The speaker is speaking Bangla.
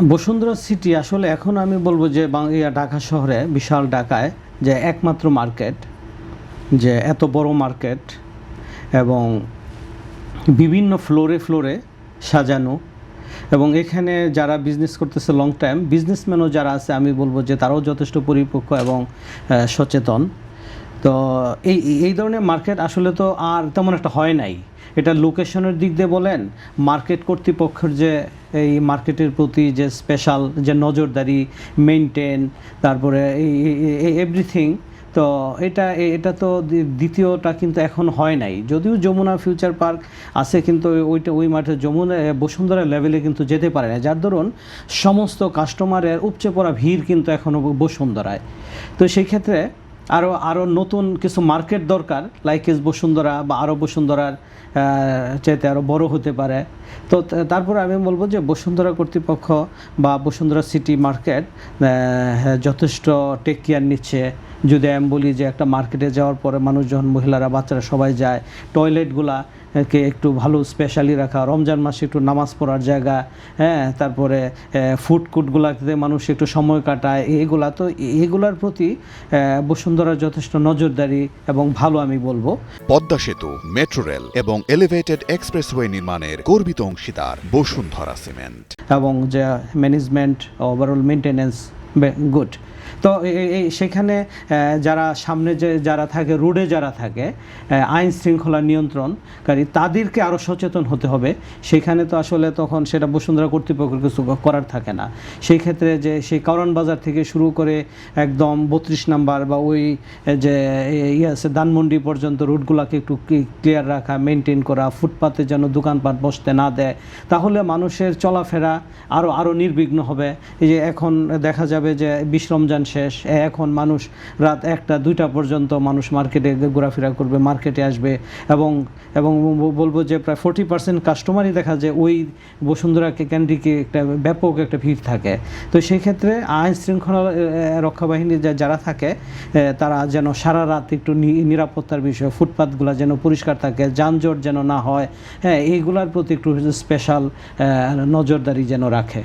বসুন্ধরা সিটি আসলে এখন আমি বলবো যে ঢাকা শহরে বিশাল ঢাকায় যে একমাত্র মার্কেট, যে এত বড় মার্কেট এবং বিভিন্ন ফ্লোরে ফ্লোরে সাজানো, এবং এখানে যারা বিজনেস করতেছে লং টাইম বিজনেসম্যানও যারা আছে আমি বলবো যে তারাও যথেষ্ট পরিপক্ক এবং সচেতন। তো এই এই ধরনের মার্কেট আসলে তো আর তেমন একটা হয় নাই। এটা লোকেশনের দিক দিয়ে বলেন, মার্কেট কর্তৃপক্ষের যে এই মার্কেটের প্রতি যে স্পেশাল যে নজরদারি মেনটেন, তারপরে এই এভরিথিং, তো এটা তো দ্বিতীয়টা কিন্তু এখন হয় নাই। যদিও যমুনা ফিউচার পার্ক আছে, কিন্তু ওই মাঠে যমুনা বসুন্ধরা লেভেলে কিন্তু যেতে পারে না, যার দরুন সমস্ত কাস্টমারের উপচে পড়া ভিড় কিন্তু এখনও বসুন্ধরায়। তো সেই ক্ষেত্রে আরও নতুন কিছু মার্কেট দরকার, লাইক ইজ বসুন্ধরা বা আরও বসুন্ধরার চাইতে আরও বড় হতে পারে। তো তারপরে আমি বলবো যে বসুন্ধরা কর্তৃপক্ষ বা বসুন্ধরা সিটি মার্কেট যথেষ্ট টেক কেয়ার নিচ্ছে। যদি আমি বলি যে একটা মার্কেটে যাওয়ার পরে মানুষজন, মহিলারা, বাচ্চারা সবাই যায়, টয়লেটগুলাকে একটু ভালো স্পেশালি রাখা, রমজান মাসে একটু নামাজ পড়ার জায়গা, হ্যাঁ, তারপরে ফুড কোর্টগুলাতে মানুষ একটু সময় কাটায়, এগুলার প্রতি বসুন্ধরা যথেষ্ট নজরদারি এবং ভালো আমি বলবো। পদ্মা সেতু, মেট্রো রেল এবং এলিভেটেড এক্সপ্রেসওয়ে নির্মাণের গর্বিত অংশীদার বসুন্ধরা সিমেন্ট। এবং যে ম্যানেজমেন্ট, ওভারঅল মেনটেন্যান্স গুড। তো সেখানে যারা সামনে যারা থাকে, রোডে যারা থাকে, আইন শৃঙ্খলা নিয়ন্ত্রণকারী, তাদেরকে আরও সচেতন হতে হবে। সেখানে তো আসলে তখন সেটা বসুন্ধরা কর্তৃপক্ষের কিছু করার থাকে না। সেই ক্ষেত্রে যে সেই কারওয়ান বাজার থেকে শুরু করে একদম 32 নাম্বার বা ওই যে আছে ধানমন্ডি পর্যন্ত রুটগুলোকে একটু ক্লিয়ার রাখা, মেনটেন করা, ফুটপাতে যেন দোকানপাট বসতে না দেয়, তাহলে মানুষের চলাফেরা আরও নির্বিঘ্ন হবে। এই যে এখন দেখা যাবে যে 20 রমজান শেষ, এখন মানুষ রাত 1টা 2টা পর্যন্ত মানুষ মার্কেটে ঘোরাফেরা করবে, মার্কেটে আসবে, এবং বলবো যে প্রায় 40% কাস্টমারই দেখা যায় ওই বসুন্ধরা ক্যান্ডিকে একটা ব্যাপক একটা ভিড় থাকে। তো সেই ক্ষেত্রে আইন শৃঙ্খলা রক্ষা বাহিনী যারা থাকে তারা যেন সারা রাত একটু নিরাপত্তার বিষয়, ফুটপাথগুলো যেন পরিষ্কার থাকে, যানজট যেন না হয়, হ্যাঁ, এইগুলার প্রতি একটু স্পেশাল নজরদারি যেন রাখে।